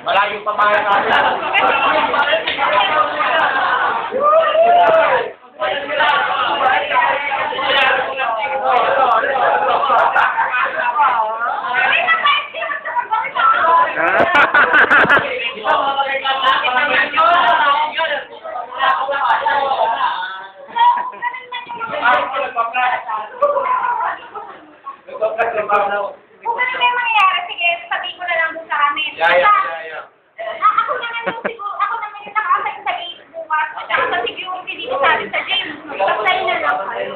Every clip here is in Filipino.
Malayo pa tayo natin. Kung ano na yung mangyayari, sige, sabihin ko na lang doon sa amin. Ako naman yung siguro, ako naman yung nakakasay sa gate bukas. At saka sa security dito sa atin sa James. Mag-apply na lang kayo.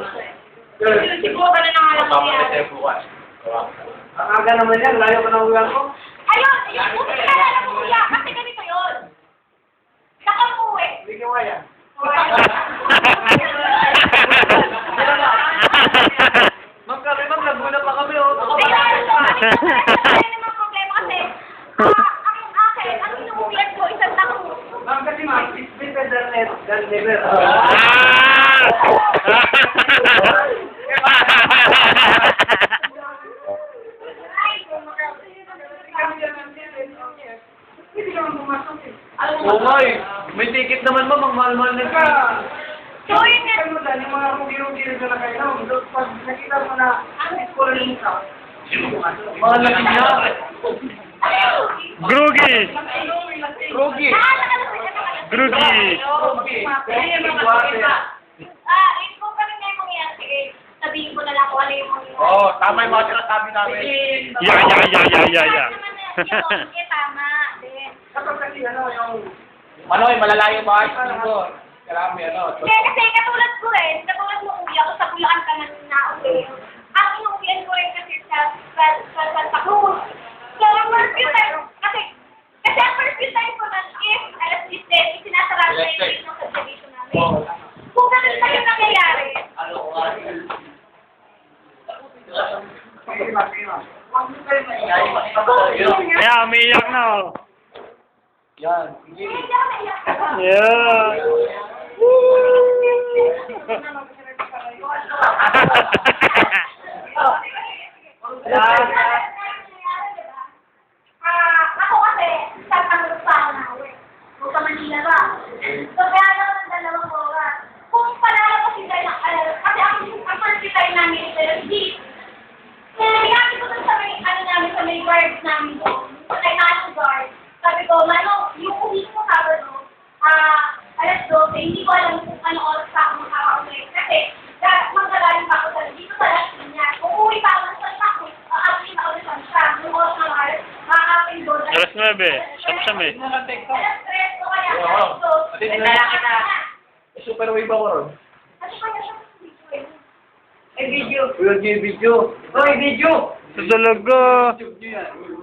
Siguro ka na nga lang mangyayari. Ang aga naman yan, layo ko na ulang ko. Ayun, buti ka na lang kuya. Kasi ganito yun. Nakamuwi. Hindi ka waya. Ma'am, nagmula pa kami, oh. Ayun, naman problema kasi, ang akin, ang inuuwian ko, isang taon. Ma'am, kasi ma'am, it's better than never. Hindi naman pumasok eh. Oo nga eh. May ticket naman ma'am, ang mahal-mahal na ka. So, yun nga. Kaya mo dahil yung mga rugi-rugi na kayo, pag nakita mo na school rin ka, Mahal na niya. Grugi! Rugi. Grugi! Kung kami na yung mangyayari, sige, sabihin ko na lang kung ano yung mangyayari. Oo, tama yung mga sinasabi namin. Yeah. Tama. Din. kapag kasi ano, yung Manoy, malalayo ba? Siguro. Kailangan mo ano. Hindi, kasi katulad ko rin, katulad mo uwi ako sa Bulacan ka na uwi. Ang inuwian ko rin kasi sa Santa Cruz. So, ang first few time, kasi ang first few time ko na is, alas 10, isinasarap na yung gate ng subdivision namin. Kung ganun na yung nangyayari, Kaya umiiyak na, oh. Yan. hindi ako naiyak. Yeah. Ako kasi, Santa Cruz pa ako na-uwi. Kung sa Manila ba? So, kaya lang ng dalawang oras. Kung palalabas yung kasi ang first time namin ito yung jeep. Ginamit ko dun sa may, namin, sa may guards namin doon. Sa may national guard. Sabi ko, Mano, yung uwi ko Sabado, alas 12, hindi ko alam kung ano oras pa ako makaka-uwi. Kasi, magdagaling pa ako dito sa Las Piñas. Kung uwi pa ako sa Taco, aamin ako sa siya. Yung oras na makakapin doon. Alas 9. Siyam eh. Alas 3 ko kaya. Oo. So, Kita. Super wave ako ron. Ano kaya siya? video. Video. Video. Hoy, video! Sa dalaga. YouTube nyo yan.